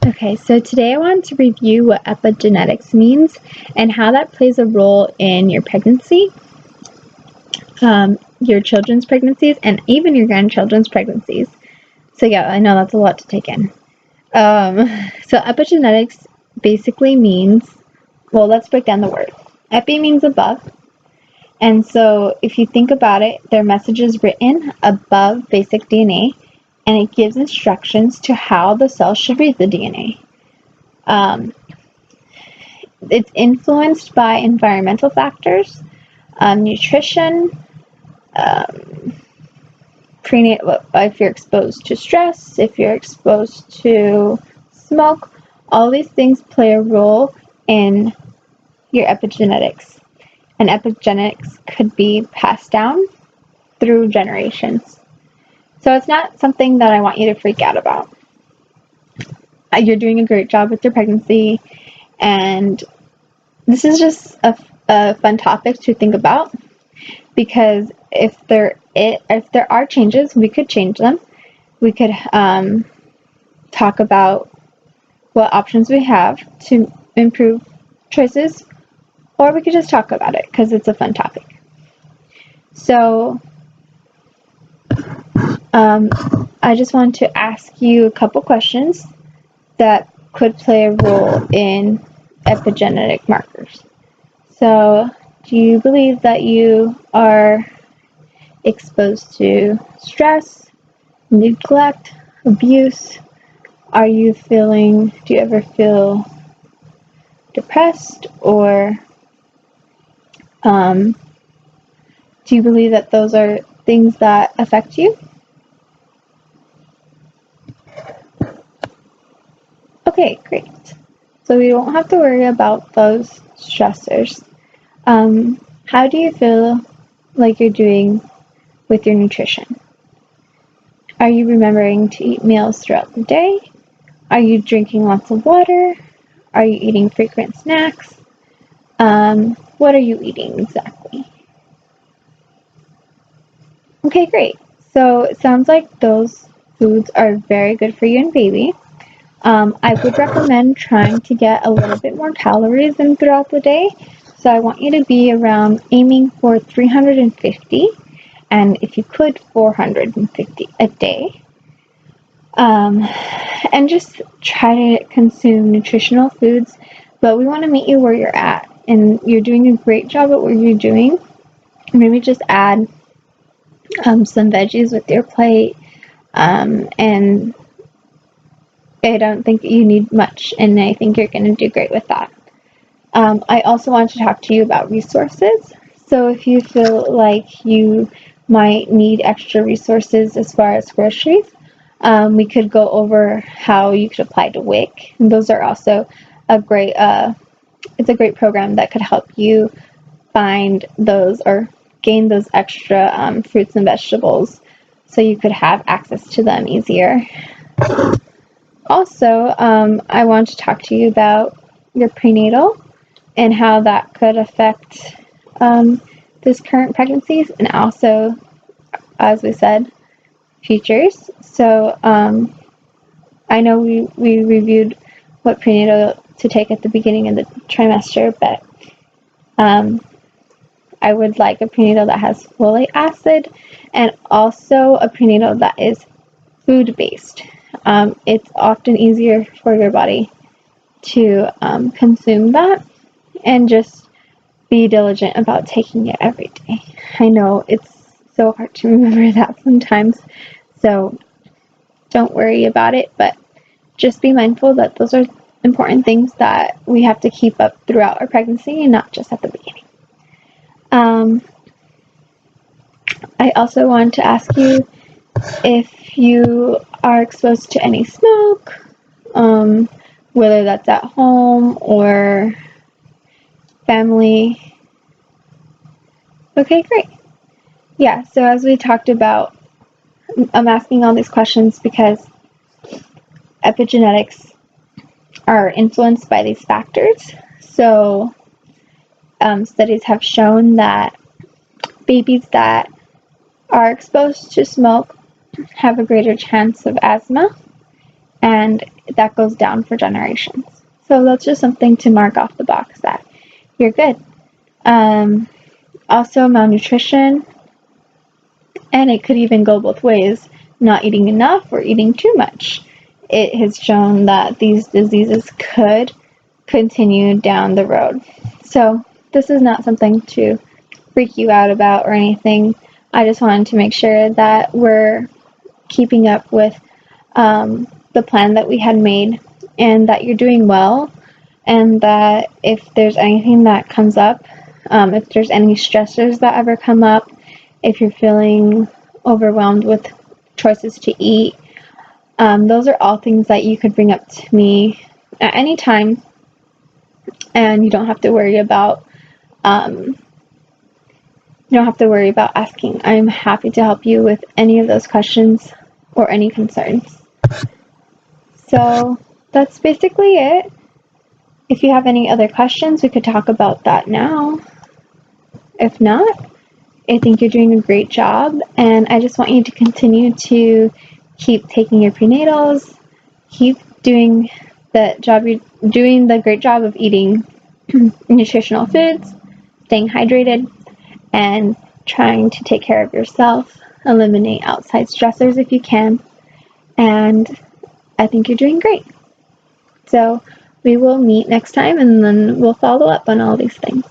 Okay, so today I want to review what epigenetics means and how that plays a role in your pregnancy, your children's pregnancies, and even your grandchildren's pregnancies. So yeah, I know that's a lot to take in. So epigenetics basically means, well, let's break down the word. Epi means above, and so if you think about it, their message is written above basic DNA, and it gives instructions to how the cell should read the DNA. It's influenced by environmental factors, nutrition, prenatal, if you're exposed to stress, if you're exposed to smoke, all these things play a role in your epigenetics. And epigenetics could be passed down through generations. So it's not something that I want you to freak out about. You're doing a great job with your pregnancy, and this is just a fun topic to think about, because if there are changes, we could change them. We could talk about what options we have to improve choices, or we could just talk about it because it's a fun topic. So I just want to ask you a couple questions that could play a role in epigenetic markers. So, do you believe that you are exposed to stress, neglect, abuse? Do you ever feel depressed, or do you believe that those are things that affect you? Okay, great. So we won't have to worry about those stressors. How do you feel like you're doing with your nutrition? Are you remembering to eat meals throughout the day? Are you drinking lots of water? Are you eating frequent snacks? What are you eating exactly? Okay, great. So it sounds like those foods are very good for you and baby. I would recommend trying to get a little bit more calories in throughout the day. So I want you to be aiming for 350, and if you could, 450 a day. And just try to consume nutritional foods, but we want to meet you where you're at, and you're doing a great job at what you're doing. Maybe just add some veggies with your plate, and I don't think you need much, and I think you're going to do great with that. I also want to talk to you about resources. So if you feel like you might need extra resources as far as groceries, we could go over how you could apply to WIC. And those are also it's a great program that could help you find those or gain those extra fruits and vegetables so you could have access to them easier. Also, I want to talk to you about your prenatal and how that could affect this current pregnancies, and also, as we said, futures. So I know we reviewed what prenatal to take at the beginning of the trimester, but I would like a prenatal that has folate acid, and also a prenatal that is food-based. It's often easier for your body to consume that, and just be diligent about taking it every day. I know it's so hard to remember that sometimes, so don't worry about it, but just be mindful that those are important things that we have to keep up throughout our pregnancy and not just at the beginning. I also want to ask you if you are exposed to any smoke, whether that's at home or family. Okay, great. Yeah, so as we talked about, I'm asking all these questions because epigenetics are influenced by these factors. So studies have shown that babies that are exposed to smoke have a greater chance of asthma, and that goes down for generations. So that's just something to mark off the box that you're good. Also, malnutrition, and it could even go both ways, not eating enough or eating too much. It has shown that these diseases could continue down the road. So this is not something to freak you out about or anything. I just wanted to make sure that we're keeping up with the plan that we had made, and that you're doing well, and that if there's anything that comes up, if there's any stressors that ever come up, if you're feeling overwhelmed with choices to eat, those are all things that you could bring up to me at any time, and you don't have to worry about asking. I'm happy to help you with any of those questions or any concerns. So that's basically it. If you have any other questions, we could talk about that now. If not, I think you're doing a great job, and I just want you to continue to keep taking your prenatals, keep doing the great job of eating nutritional foods, staying hydrated, and trying to take care of yourself, eliminate outside stressors if you can, and I think you're doing great. So we will meet next time, and then we'll follow up on all these things.